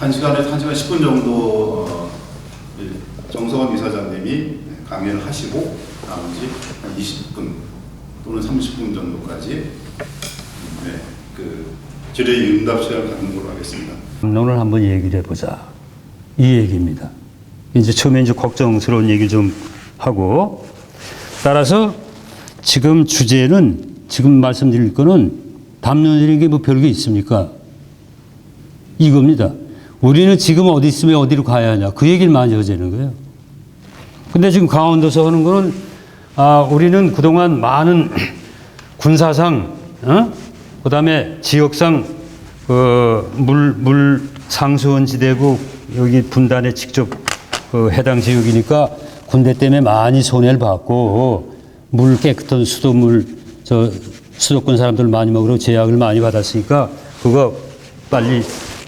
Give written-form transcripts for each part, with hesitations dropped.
한 시간 10분 정도 정성원 이사장님이 강연을 하시고 나머지 한 20분 또는 30분 정도까지 질의 응답 시간을 갖는 걸로 하겠습니다. 오늘 한번 얘기를 해보자. 이 얘기입니다. 이제 처음에 이제 걱정스러운 얘기 좀 하고, 따라서 지금 주제는, 지금 말씀드릴 거는 담론적인 게 뭐 별게 있습니까? 이겁니다. 우리는 지금 어디 있으면 어디로 가야 하냐. 그 얘기를 많이 하자는 거예요. 근데 지금 강원도에서 하는 거는, 우리는 그동안 많은 군사상, 그 다음에 지역상, 물 상수원 지대고, 여기 분단에 직접 해당 지역이니까 군대 때문에 많이 손해를 받고, 물 깨끗한 수돗물, 수도권 사람들 많이 먹으러 제약을 많이 받았으니까, 그거 빨리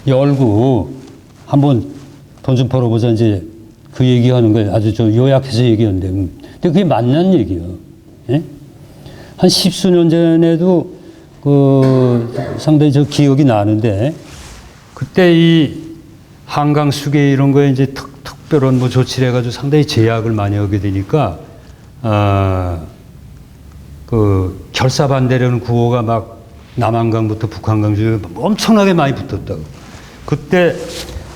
열고, 한번 돈 좀 벌어보자, 이제 그 얘기하는 거예요. 아주 요약해서 얘기하는데. 근데 그게 맞는 얘기예요. 예? 한 10수년 전에도 상당히 기억이 나는데, 그때 이 한강 수계 이런 거에 이제 특별한 뭐 조치를 해가지고 상당히 제약을 많이 하게 되니까, 결사 반대라는 구호가 막 남한강부터 북한강 중에 엄청나게 많이 붙었다고. 그때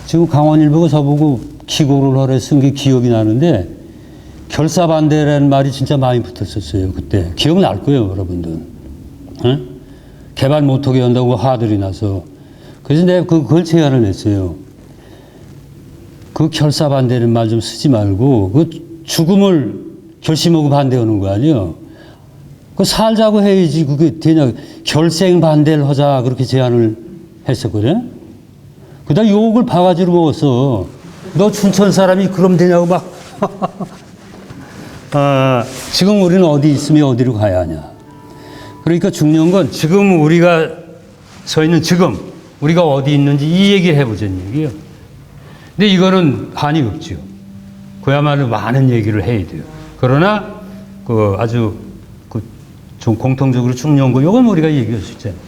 지금 강원일보가 저보고 기고를 하래 쓴 게 기억이 나는데, 결사 반대라는 말이 진짜 많이 붙었었어요. 그때 기억날 거예요, 여러분들. 에? 개발 못하게 한다고 화들이 나서. 그래서 내가 그걸 제안을 했어요. 그 결사 반대는 말 좀 쓰지 말고, 그 죽음을 결심하고 반대하는 거 아니에요. 그 살자고 해야지 그게 되냐. 결생 반대를 하자, 그렇게 제안을 했었거든. 그다음 욕을 바가지로 먹었어. 너 춘천 사람이 그럼 되냐고 막. 지금 우리는 어디 있으면 어디로 가야 하냐. 그러니까 중요한 건 지금 우리가 서 있는 지금 우리가 어디 있는지 이 얘기를 해보자는 얘기예요. 근데 이거는 한이 없죠. 그야말로 많은 얘기를 해야 돼요. 그러나 아주 좀 공통적으로 중요한 거, 이건 우리가 얘기할 수 있잖아요.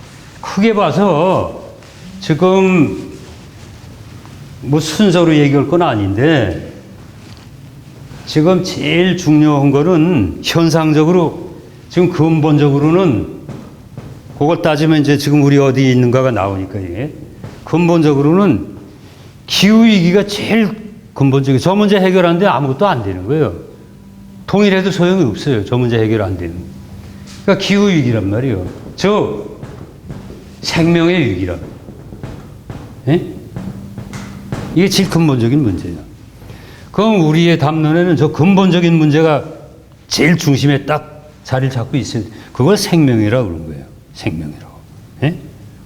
크게 봐서 지금 뭐 순서로 얘기할 건 아닌데, 지금 제일 중요한 거는 현상적으로, 지금 근본적으로는 그걸 따지면 이제 지금 우리 어디 있는가가 나오니까, 이게 근본적으로는 기후위기가 제일 근본적이에요. 저 문제 해결하는데 아무것도 안 되는 거예요. 통일해도 소용이 없어요. 저 문제 해결 안 되는. 그러니까 기후위기란 말이에요. 생명의 위기란. 예? 이게 제일 근본적인 문제예요. 그럼 우리의 담론에는 저 근본적인 문제가 제일 중심에 딱 자리를 잡고 있어요. 그걸 생명이라고 그런 거예요. 생명이라고. 예?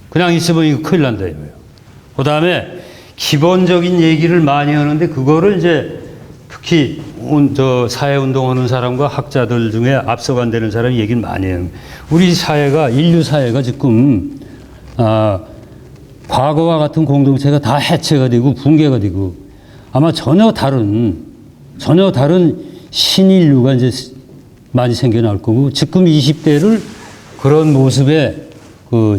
그냥 있으면 이거 큰일 난다 이거예요. 그 다음에 기본적인 얘기를 많이 하는데, 그거를 이제 특히 사회운동하는 사람과 학자들 중에 앞서간다는 사람이 얘기를 많이 해요. 우리 사회가, 인류 사회가 지금 과거와 같은 공동체가 다 해체가 되고 붕괴가 되고, 아마 전혀 다른 신인류가 이제 많이 생겨날 거고, 지금 20대를 그런 모습의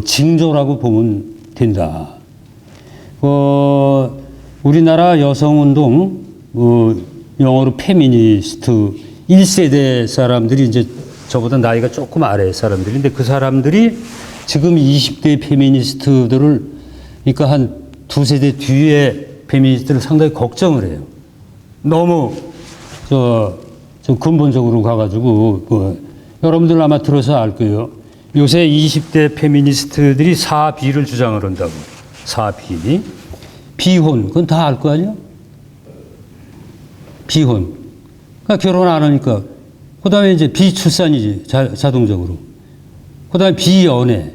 징조라고 보면 된다. 우리나라 여성운동, 영어로 페미니스트 1세대 사람들이, 이제 저보다 나이가 조금 아래 사람들인데, 그 사람들이 지금 20대 페미니스트들을, 그러니까 한 두세대 뒤에 페미니스트를 상당히 걱정을 해요. 너무 좀 근본적으로 가가지고, 여러분들 아마 들어서 알 거예요. 요새 20대 페미니스트들이 사비를 주장을 한다고. 사비. 비혼, 그건 다 알 거 아니야? 비혼. 그러니까 결혼 안 하니까. 그 다음에 이제 비출산이지, 자동적으로. 그 다음에 비연애.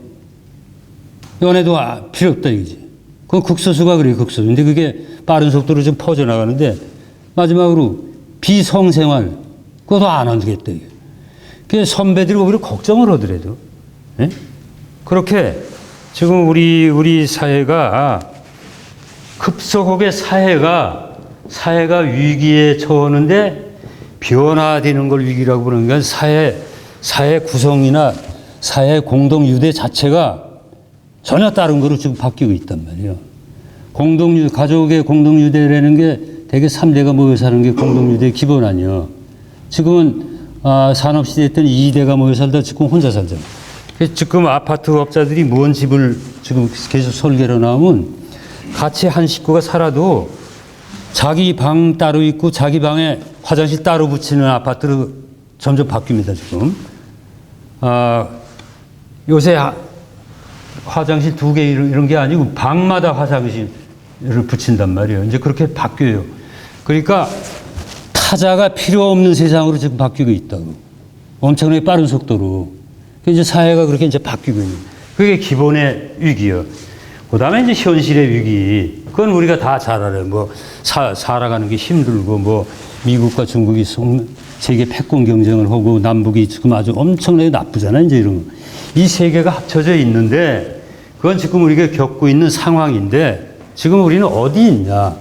연애도 필요 없다, 이거지. 그건 극소수가 그래요, 극소수. 근데 그게 빠른 속도로 좀 퍼져나가는데, 마지막으로 비성생활. 그것도 안 하겠다, 이게. 그 선배들이 오히려 걱정을 하더라도. 예? 그렇게 지금 우리 사회가 급속하게 사회가 위기에 처하는데, 변화되는 걸 위기라고 부르는 건 사회 구성이나 사회 공동 유대 자체가 전혀 다른 거로 지금 바뀌고 있단 말이에요. 가족의 공동유대라는 게 대개 3대가 모여 사는 게 공동유대의 기본 아니요. 지금은 산업시대 때는 2대가 모여 살다 지금 혼자 살잖아. 그래서 지금 아파트 업자들이 무언 집을 지금 계속 설계로 나오면 같이 한 식구가 살아도 자기 방 따로 있고 자기 방에 화장실 따로 붙이는 아파트로 점점 바뀝니다, 지금. 요새 화장실 2개 이런 게 아니고 방마다 화장실을 붙인단 말이에요. 이제 그렇게 바뀌어요. 그러니까 타자가 필요 없는 세상으로 지금 바뀌고 있다고. 엄청나게 빠른 속도로. 이제 사회가 그렇게 이제 바뀌고 있는. 그게 기본의 위기요. 그 다음에 이제 현실의 위기. 그건 우리가 다 잘 알아요. 뭐, 살아가는 게 힘들고, 뭐, 미국과 중국이 세계 패권 경쟁을 하고, 남북이 지금 아주 엄청나게 나쁘잖아요. 이제 이런 거. 이 세계가 합쳐져 있는데, 그건 지금 우리가 겪고 있는 상황인데, 지금 우리는 어디 있냐.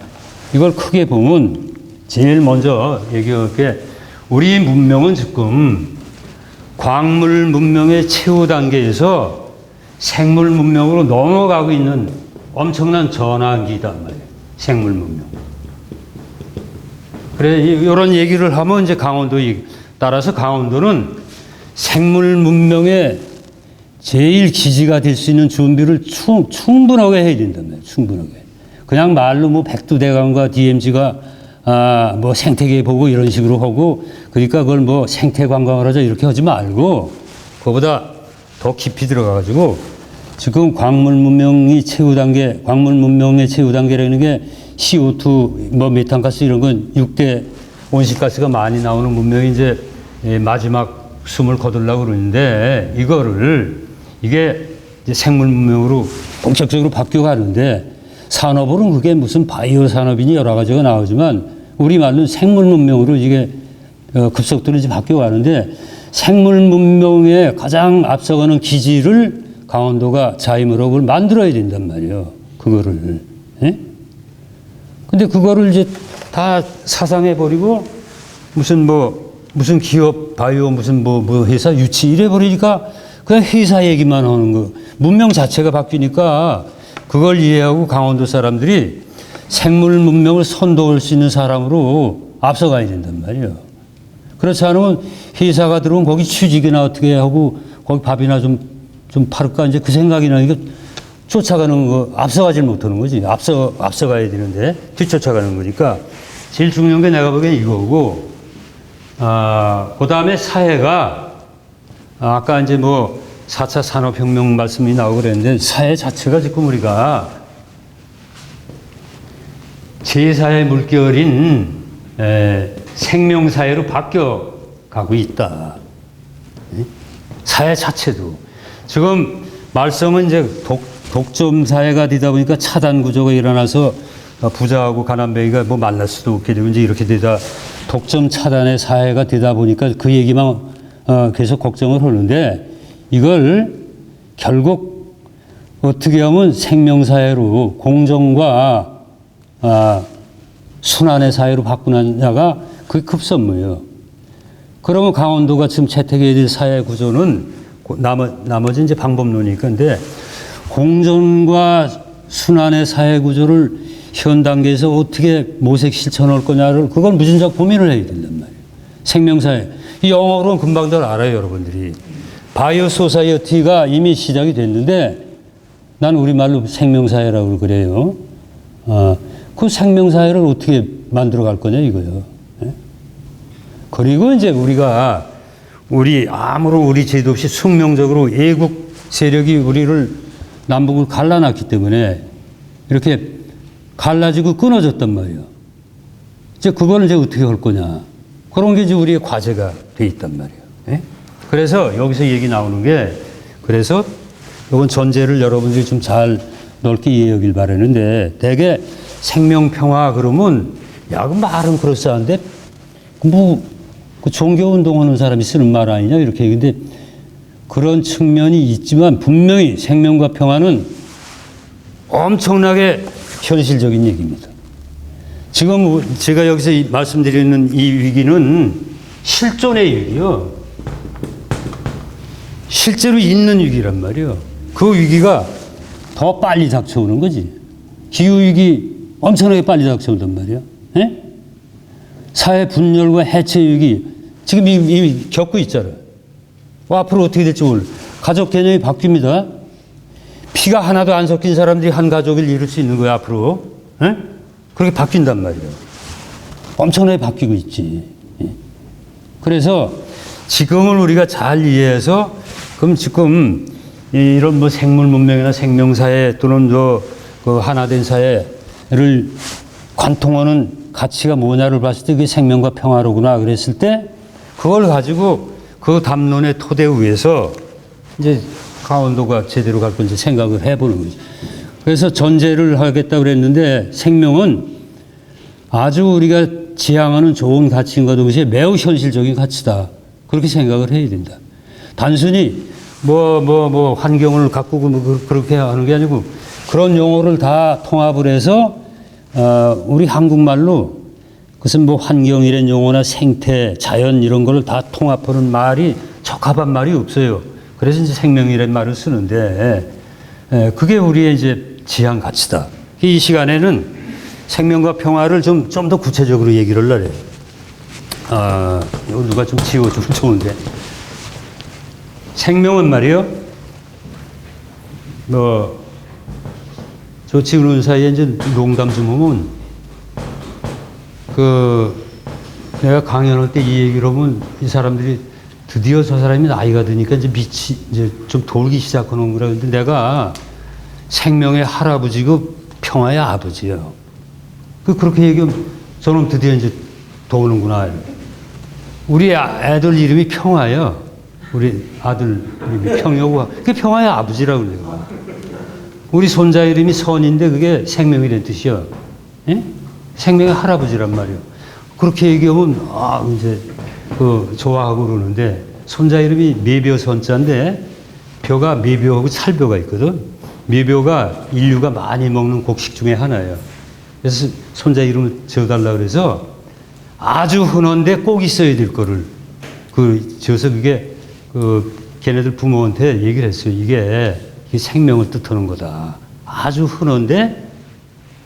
이걸 크게 보면, 제일 먼저 얘기할 게, 우리 문명은 지금 광물 문명의 최후 단계에서 생물 문명으로 넘어가고 있는 엄청난 전환기단 말이에요. 생물 문명. 그래, 이런 얘기를 하면 이제 따라서 강원도는 생물 문명의 제일 기지가 될 수 있는 준비를 충분하게 해야 된단 말이에요. 충분하게. 그냥 말로 뭐 백두대간과 DMZ가 뭐 생태계 보고 이런 식으로 하고 그러니까 그걸 뭐 생태 관광을 하자 이렇게 하지 말고 그거보다 더 깊이 들어가가지고 지금 광물 문명의 최후 단계라는 게 CO2 뭐 메탄가스 이런 건 6대 온실가스가 많이 나오는 문명이 이제 마지막 숨을 거두려고 그러는데 이게 이제 생물 문명으로 본격적으로 바뀌어 가는데 산업으로는 그게 무슨 바이오 산업이니 여러 가지가 나오지만 우리말로는 생물 문명으로 이게 급속도로 이제 바뀌어 가는데 생물 문명에 가장 앞서가는 기지를 강원도가 자임으로 만들어야 된단 말이에요. 그거를. 예? 근데 그거를 이제 다 사상해 버리고 무슨 기업 바이오 무슨 뭐 회사 유치 이래 버리니까 그냥 회사 얘기만 하는 거. 문명 자체가 바뀌니까 그걸 이해하고 강원도 사람들이 생물 문명을 선도할 수 있는 사람으로 앞서가야 된단 말이에요. 그렇지 않으면 회사가 들어오면 거기 취직이나 어떻게 하고 거기 밥이나 좀 팔을까 이제 그 생각이 나니까 쫓아가는 거 앞서가질 못하는 거지. 앞서가야 되는데 뒤쫓아가는 거니까 제일 중요한 게 내가 보기엔 이거고 그 다음에 사회가 아까 이제 뭐 4차 산업혁명 말씀이 나오고 그랬는데 사회 자체가 지금 우리가 제4의 물결인 생명사회로 바뀌어 가고 있다. 사회 자체도. 지금 말씀은 이제 독점 사회가 되다 보니까 차단 구조가 일어나서 부자하고 가난뱅이가 뭐 만날 수도 없게 되고 이제 이렇게 되다 독점 차단의 사회가 되다 보니까 그 얘기만 계속 걱정을 하는데 이걸 결국 어떻게 하면 생명사회로 공정과 순환의 사회로 바꾸느냐가 그게 급선무예요. 그러면 강원도가 지금 채택해야 될 사회 구조는 나머지 이제 방법론이니까 근데 공정과 순환의 사회 구조를 현 단계에서 어떻게 모색 실천할 거냐를 그걸 무진작 고민을 해야 된단 말이에요. 생명사회. 이 영어로는 금방들 알아요, 여러분들이. 바이오 소사이어티가 이미 시작이 됐는데 난 우리말로 생명사회라고 그래요. 그 생명사회를 어떻게 만들어 갈 거냐 이거예요. 네? 그리고 이제 아무런 우리 제도 없이 숙명적으로 애국 세력이 우리를 남북을 갈라놨기 때문에 이렇게 갈라지고 끊어졌단 말이에요. 이제 그걸 이제 어떻게 할 거냐. 그런 게 이제 우리의 과제가 돼 있단 말이에요. 네? 그래서 여기서 얘기 나오는 게 그래서 이건 전제를 여러분들이 좀 잘 넓게 이해하길 바라는데 대개 생명평화 그러면 야, 그 말은 그럴싸한데 그 종교운동하는 사람이 쓰는 말 아니냐 이렇게 얘기인데 그런 측면이 있지만 분명히 생명과 평화는 엄청나게 현실적인 얘기입니다. 지금 제가 여기서 말씀드리는 이 위기는 실존의 위기요. 실제로 있는 위기란 말이에요. 그 위기가 더 빨리 닥쳐오는 거지. 기후위기 엄청나게 빨리 닥쳐온단 말이야. 예? 사회 분열과 해체 위기 지금 이미 겪고 있잖아요. 앞으로 어떻게 될지 몰라요. 가족 개념이 바뀝니다. 피가 하나도 안 섞인 사람들이 한 가족을 이룰 수 있는 거예요, 앞으로. 예? 그렇게 바뀐단 말이에요. 엄청나게 바뀌고 있지. 예. 그래서 지금을 우리가 잘 이해해서 그럼 지금 이런 뭐 생물 문명이나 생명사회 또는 그 하나된 사회를 관통하는 가치가 뭐냐를 봤을 때 그게 생명과 평화로구나 그랬을 때 그걸 가지고 그 담론의 토대 위에서 이제 강원도가 제대로 갈 건지 생각을 해보는 거죠. 그래서 전제를 하겠다 그랬는데 생명은 아주 우리가 지향하는 좋은 가치인가 동시에 매우 현실적인 가치다. 그렇게 생각을 해야 된다. 단순히 환경을 가꾸고 그렇게 하는 게 아니고 그런 용어를 다 통합을 해서 우리 한국말로 그것은 뭐 환경이란 용어나 생태, 자연 이런 걸 다 통합하는 말이 적합한 말이 없어요. 그래서 이제 생명이라는 말을 쓰는데 그게 우리의 이제 지향 가치다. 이 시간에는 생명과 평화를 좀 더 구체적으로 얘기를 하래요. 이거 누가 좀 지워주면 좋은데. 생명은 말이요. 저 지우는 사이에 이제 농담 좀 하면 내가 강연할 때 이 얘기를 하면 이 사람들이 드디어 저 사람이 나이가 드니까 이제 이제 좀 돌기 시작하는 거라. 근데 내가 생명의 할아버지고 평화의 아버지예요. 그렇게 얘기하면 저는 드디어 이제 도우는구나. 우리 애들 이름이 평화예요. 우리 아들 이름이 평여고 그게 평화의 아버지라고 그래요. 우리 손자 이름이 선인데 그게 생명이라는 뜻이야. 예? 생명의 할아버지란 말이에요. 그렇게 얘기하면 이제 좋아하고 그러는데 손자 이름이 매벼선자인데 벼가 매벼하고 찰벼가 있거든. 매벼가 인류가 많이 먹는 곡식 중에 하나예요. 그래서 손자 이름을 지어달라 그래서 아주 흔한데 꼭 있어야 될 거를 지어서 그게 걔네들 부모한테 얘기를 했어요. 이게 생명을 뜻하는 거다. 아주 흔한데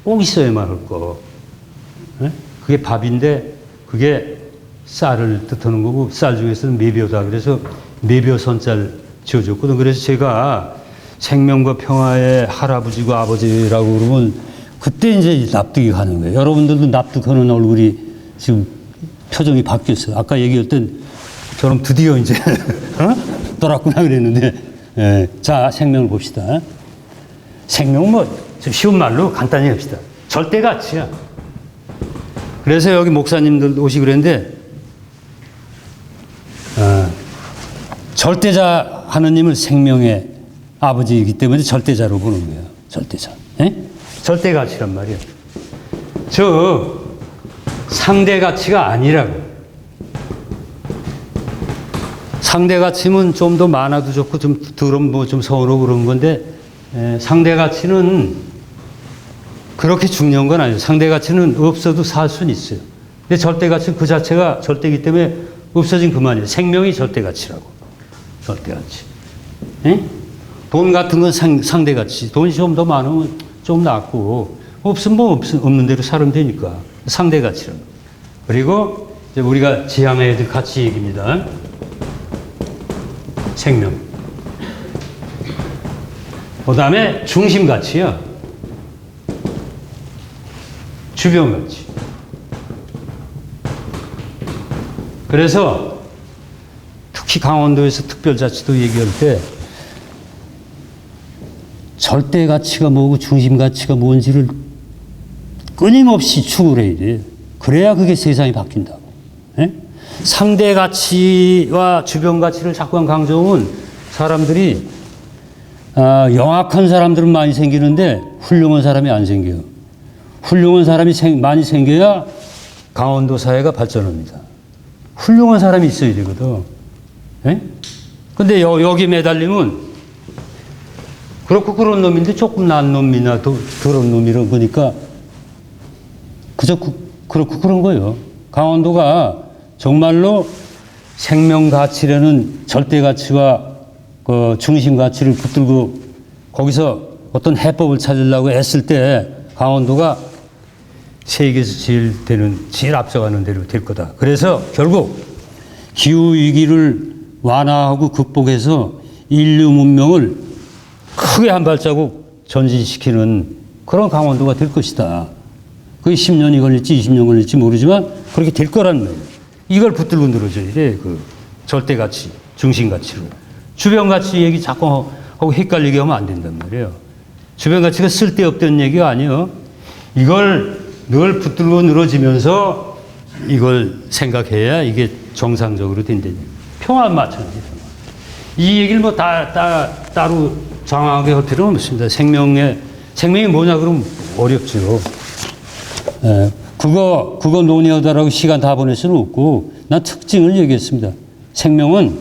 꼭 있어야만 할 거. 그게 밥인데 그게 쌀을 뜻하는 거고 쌀 중에서는 매벼다. 그래서 매벼선자를 지어줬거든. 그래서 제가 생명과 평화의 할아버지고 아버지라고 그러면 그때 이제 납득이 가는 거예요. 여러분들도 납득하는 얼굴이 지금 표정이 바뀌었어요. 아까 얘기했던 저는 드디어 이제 떠났구나 그랬는데 자 생명을 봅시다. 생명은 좀 쉬운 말로 간단히 합시다. 절대가치야. 그래서 여기 목사님들 오시고 그랬는데 절대자 하느님을 생명의 아버지이기 때문에 절대자로 보는 거예요. 절대자. 절대가치란 말이에요. 상대가치가 아니라고. 상대가치면 좀 더 많아도 좋고 좀 덜은 좀 서운하고 그런 건데 상대가치는 그렇게 중요한 건 아니에요. 상대가치는 없어도 살 수는 있어요. 근데 절대가치는 그 자체가 절대이기 때문에 없어진 그만이에요. 생명이 절대가치라고. 절대가치. 돈 같은 건 상대가치. 돈이 좀 더 많으면 좀 낫고 없으면 없는 대로 살면 되니까. 상대가치라고. 그리고 이제 우리가 지향해야 될 가치 얘기입니다. 생명. 그 다음에 중심가치야. 주변가치. 그래서 특히 강원도에서 특별자치도 얘기할 때 절대가치가 뭐고 중심가치가 뭔지를 끊임없이 추구를 해야 돼. 그래야 그게 세상이 바뀐다고. 상대가치와 주변가치를 자꾸 강조하면 사람들이 영악한 사람들은 많이 생기는데 훌륭한 사람이 안 생겨요. 훌륭한 사람이 많이 생겨야 강원도 사회가 발전합니다. 훌륭한 사람이 있어야 되거든. 근데 여기 매달리면 그렇고 그런 놈인데 조금 나은 놈이나 더러운 놈이라고 보니까 그저 그렇고 그런 거예요. 강원도가 정말로 생명가치라는 절대가치와 그 중심가치를 붙들고 거기서 어떤 해법을 찾으려고 애쓸 때 강원도가 세계에서 제일 앞서가는 데로 될 거다. 그래서 결국 기후 위기를 완화하고 극복해서 인류 문명을 크게 한 발자국 전진시키는 그런 강원도가 될 것이다. 그게 10년이 걸릴지 20년 걸릴지 모르지만 그렇게 될 거란 말이에요. 이걸 붙들고 늘어져야 돼. 그 절대가치, 중심가치로. 주변가치 얘기 자꾸 하고 헷갈리게 하면 안 된단 말이에요. 주변가치가 쓸데없다는 얘기가 아니에요. 이걸 늘 붙들고 늘어지면서 이걸 생각해야 이게 정상적으로 된다. 평화 마찬가지예요. 이 얘기를 뭐 따로 장황하게 할 필요는 없습니다. 생명이 뭐냐 그러면 어렵죠. 예, 그거 논의하다라고 시간 다 보낼 수는 없고, 난 특징을 얘기했습니다. 생명은,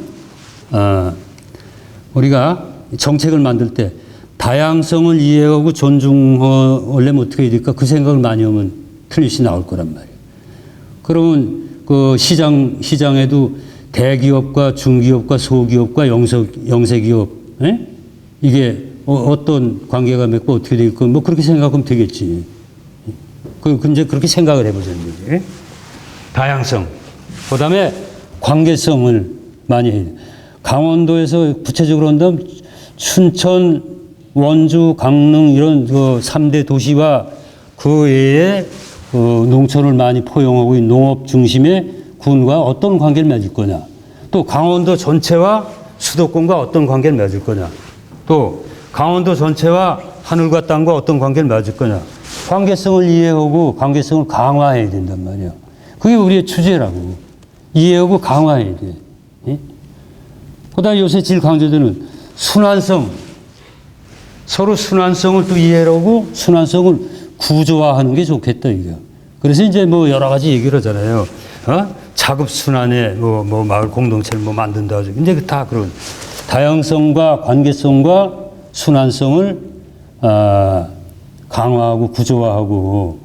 우리가 정책을 만들 때 다양성을 이해하고 존중하려면 어떻게 해야 될까? 그 생각을 많이 하면 틀릿이 나올 거란 말이에요. 그러면 그 시장에도 대기업과 중기업과 소기업과 영세기업, 예? 이게 어떤 관계가 맺고 어떻게 될 거, 뭐 그렇게 생각하면 되겠지. 이제 그렇게 생각을 해보자는 거지. 다양성. 그 다음에 관계성을 많이 해야 돼. 강원도에서 구체적으로 한다면 춘천, 원주, 강릉 이런 그 3대 도시와 그 외에 농촌을 많이 포용하고 있는 농업 중심의 군과 어떤 관계를 맺을 거냐. 또 강원도 전체와 수도권과 어떤 관계를 맺을 거냐. 또 강원도 전체와 하늘과 땅과 어떤 관계를 맺을 거냐. 관계성을 이해하고 관계성을 강화해야 된단 말이에요. 그게 우리의 주제라고. 이해하고 강화해야 돼. 예? 그 다음에 요새 제일 강조되는 순환성. 서로 순환성을 또 이해하고 순환성을 구조화하는 게 좋겠다, 이거. 그래서 이제 뭐 여러 가지 얘기를 하잖아요. 자급순환의 뭐 마을 공동체를 뭐 만든다. 근데 다 그런 다양성과 관계성과 순환성을, 강화하고 구조화하고,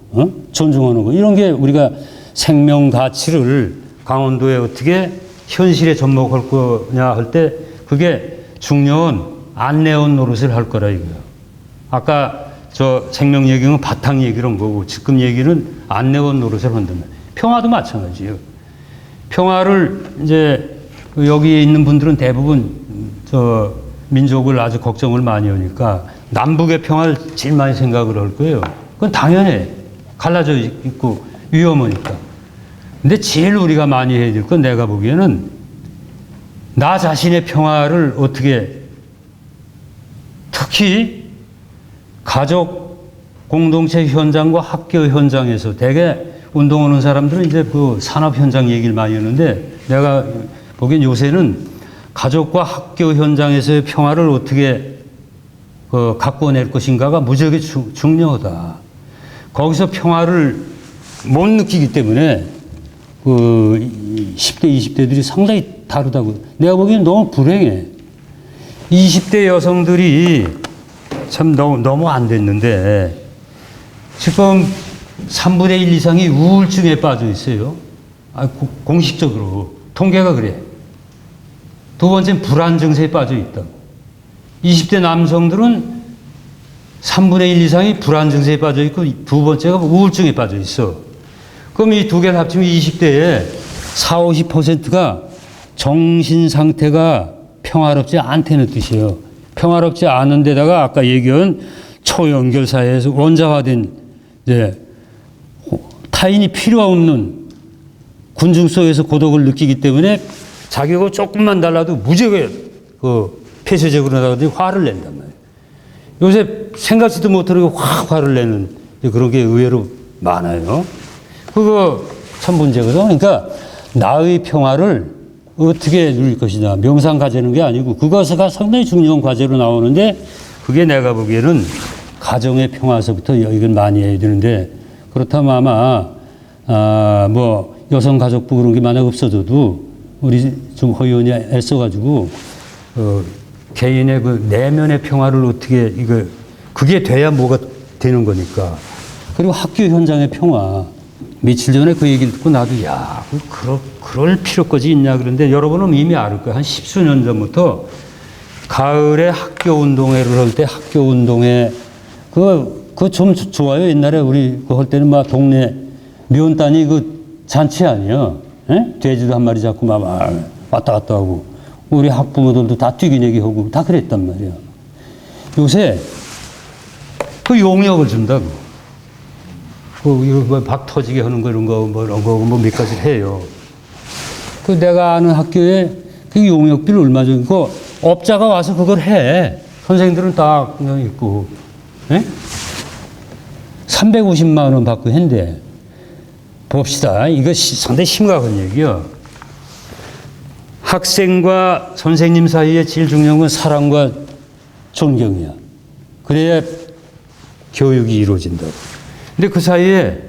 존중하는 거. 이런 게 우리가 생명 가치를 강원도에 어떻게 현실에 접목할 거냐 할 때 그게 중요한 안내원 노릇을 할 거라 이거예요. 아까 저 생명 얘기는 바탕 얘기를 한 거고 지금 얘기는 안내원 노릇을 한단 말이에요. 평화도 마찬가지예요. 평화를 이제 여기 있는 분들은 대부분 저 민족을 아주 걱정을 많이 하니까 남북의 평화를 제일 많이 생각을 할 거예요. 그건 당연해. 갈라져 있고 위험하니까. 근데 제일 우리가 많이 해야 될 건 내가 보기에는 나 자신의 평화를 어떻게 특히 가족 공동체 현장과 학교 현장에서 대개 운동하는 사람들은 이제 그 산업 현장 얘기를 많이 하는데 내가 보기엔 요새는 가족과 학교 현장에서의 평화를 어떻게 가꿔낼 것인가가 무지하게 중요하다. 거기서 평화를 못 느끼기 때문에 그 10대, 20대들이 상당히 다르다고. 내가 보기엔 너무 불행해. 20대 여성들이 참 너무 안 됐는데 지금 3분의 1 이상이 우울증에 빠져 있어요. 공식적으로. 통계가 그래. 두 번째는 불안 증세에 빠져 있다. 20대 남성들은 3분의 1 이상이 불안 증세에 빠져 있고 두 번째가 우울증에 빠져 있어. 그럼 이 두 개를 합치면 20대에 40, 50%가 정신 상태가 평화롭지 않다는 뜻이에요. 평화롭지 않은 데다가 아까 얘기한 초연결 사회에서 원자화된 이제 타인이 필요 없는 군중 속에서 고독을 느끼기 때문에 자기가 조금만 달라도 무지하게 폐쇄적으로 나가더니 화를 낸단 말이에요. 요새 생각지도 못하게 확 화를 내는 그런 게 의외로 많아요. 그거 참 문제거든. 그러니까 나의 평화를 어떻게 누릴 것이냐. 명상 과제는 게 아니고 그것가 상당히 중요한 과제로 나오는데 그게 내가 보기에는 가정의 평화에서부터 이건 많이 해야 되는데 그렇다면 아마 뭐 여성가족부 그런 게 만약 없어져도 우리 좀 허의원이 애써가지고 개인의 그 내면의 평화를 어떻게 그게 돼야 뭐가 되는 거니까. 그리고 학교 현장의 평화. 며칠 전에 그 얘기를 듣고 나도 야, 그럴 필요까지 있냐 그런데 여러분은 이미 알 거예요. 한 10수년 전부터 가을에 학교 운동회를 할 때 학교 운동회 그 그거 좀 좋아요. 옛날에 우리 그 할 때는 막 동네 면단이 그 잔치 아니야. 예? 돼지도 한 마리 잡고 막 왔다 갔다 하고 우리 학부모들도 다 뛰기내기 하고 다 그랬단 말이야. 요새 그 용역을 준다고. 그 이거 뭐박 터지게 하는 거 이런 거 뭐 이런 거 뭐 몇 가지를 해요. 그 내가 아는 학교에 그 용역비를 얼마 줘? 그 업자가 와서 그걸 해. 선생님들은 다 그냥 있고. 예? 350만 원 받고 한대. 봅시다. 이거 상당히 심각한 얘기야. 학생과 선생님 사이에 제일 중요한 건 사랑과 존경이야. 그래야 교육이 이루어진다고. 근데 그 사이에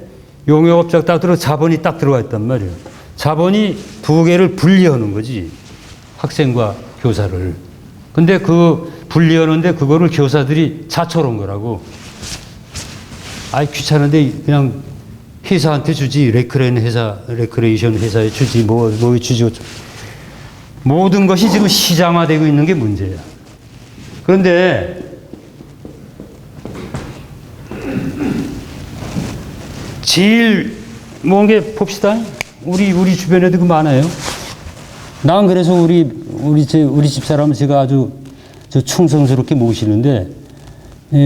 용역업자가 딱 들어 자본이 딱 들어와 있단 말이에요. 자본이 두 개를 분리하는 거지. 학생과 교사를. 근데 그 분리하는데 그거를 교사들이 자초한 거라고. 아이 귀찮은데 그냥 회사한테 주지. 레크레이션 회사에 주지. 뭐에 주지. 모든 것이 지금 시장화되고 있는 게 문제야. 그런데 제일 뭔 게 봅시다. 우리 주변에도 그 많아요. 난 그래서 우리 집사람 제가 아주 충성스럽게 모시는데,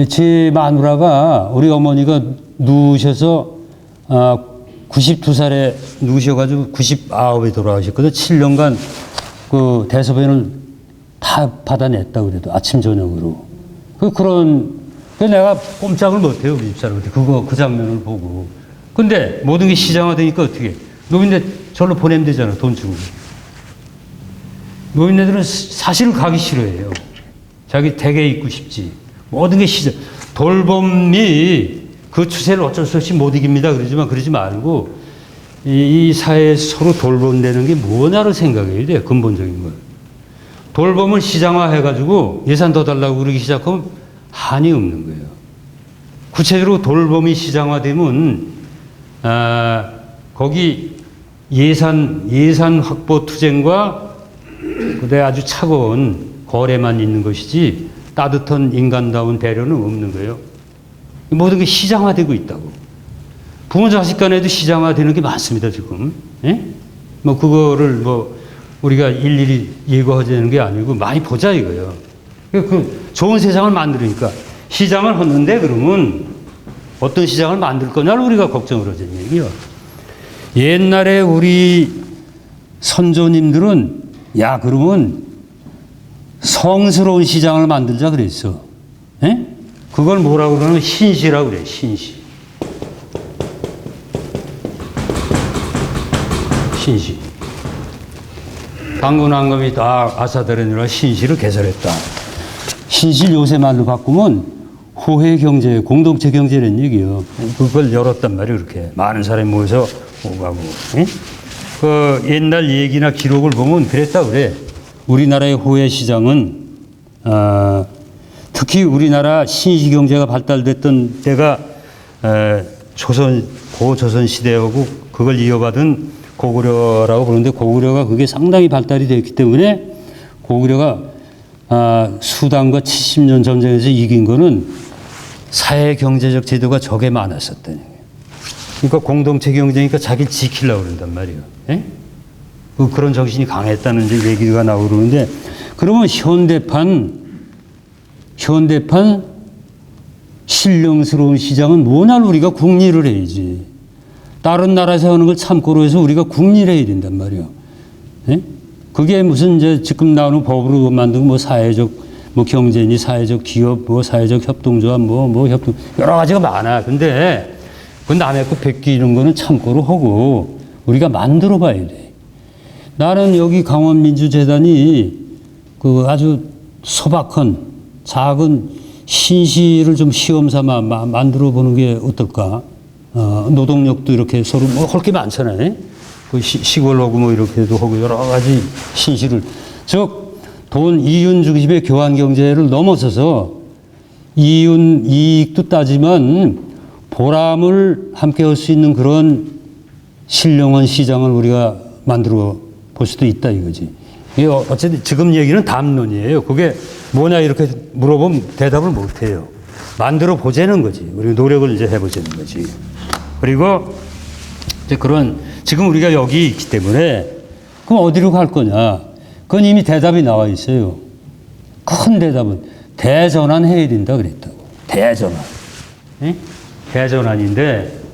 제 마누라가 우리 어머니가 누우셔서 92살에 누우셔가지고 99에 돌아가셨거든. 7년간 그 대소변을 다 받아냈다 그래도 아침 저녁으로. 그래서 내가 꼼짝을 못해요 우리 집사람한테 그 장면을 보고. 근데 모든 게 시장화되니까 어떻게? 노인네 절로 보내면 되잖아 돈 주고. 노인네들은 사실 가기 싫어해요. 자기 댁에 있고 싶지. 모든 게 시장. 돌봄이 그 추세를 어쩔 수 없이 못 이깁니다. 그러지만 그러지 말고 이 사회에 서로 돌봄되는 게 뭐냐를 생각해야 돼. 근본적인 걸. 돌봄을 시장화해가지고 예산 더 달라고 그러기 시작하면 한이 없는 거예요. 구체적으로 돌봄이 시장화되면 거기 예산 확보 투쟁과 그다음에 아주 차가운 거래만 있는 것이지 따뜻한 인간다운 배려는 없는 거예요. 모든 게 시장화되고 있다고. 부모 자식 간에도 시장화되는 게 많습니다 지금. 예? 뭐 그거를 뭐 우리가 일일이 예고하자는 게 아니고 많이 보자 이거예요. 그 좋은 세상을 만들으니까 시장을 하는데 그러면 어떤 시장을 만들 거냐를 우리가 걱정을 하자는 얘기예요. 옛날에 우리 선조님들은 야 그러면 성스러운 시장을 만들자 그랬어. 에? 그걸 뭐라고 그러냐면 신시라고 그래. 신시. 신시. 당군왕검이 다 아사다르느라 신시를 개설했다. 신시를 요새 말로 바꾸면 호혜경제, 공동체 경제라는 얘기예요. 그걸 열었단 말이에요. 이렇게 많은 사람이 모여서 오가고. 에? 그 옛날 얘기나 기록을 보면 그랬다 그래. 우리나라의 호혜 시장은 특히 우리나라 신시 경제가 발달됐던 때가 고조선 시대하고 그걸 이어받은 고구려라고 부르는데 고구려가 그게 상당히 발달이 됐기 때문에 고구려가 수단과 70년 전쟁에서 이긴 거는 사회 경제적 제도가 적게 많았었다는 거예요. 그러니까 공동체 경제니까 자기를 지키려고 그런단 말이에요. 예? 그런 정신이 강했다는 이제 얘기가 나오고 그러는데 그러면 현대판 신령스러운 시장은 뭐냐를 우리가 국리를 해야지. 다른 나라에서 하는 걸 참고로 해서 우리가 국리를 해야 된단 말이에요. 예? 그게 무슨 이제 지금 나오는 법으로 만든 뭐 사회적 뭐 경제니 사회적 기업 뭐 사회적 협동조합 뭐 협동 여러 가지가 많아. 근데 그 남의 거 뺏기 이런 거는 참고로 하고 우리가 만들어 봐야 돼. 나는 여기 강원민주재단이 그 아주 소박한 작은 신시를 좀 시험 삼아 만들어 보는 게 어떨까? 노동력도 이렇게 서로 뭐 할 게 많잖아요. 그 시골하고 뭐 이렇게도 하고 여러 가지 신시를 즉 돈 이윤 중심의 교환 경제를 넘어서서 이익도 따지만 보람을 함께 할 수 있는 그런 신령한 시장을 우리가 만들어 볼 수도 있다 이거지. 이게 어쨌든 지금 얘기는 담론이에요. 그게 뭐냐 이렇게 물어보면 대답을 못 해요. 만들어 보자는 거지. 우리가 노력을 이제 해보자는 거지. 그리고 이제 그런 지금 우리가 여기 있기 때문에 그럼 어디로 갈 거냐? 그건 이미 대답이 나와 있어요. 큰 대답은 대전환 해야 된다 그랬다고. 대전환. 예? 대전환인데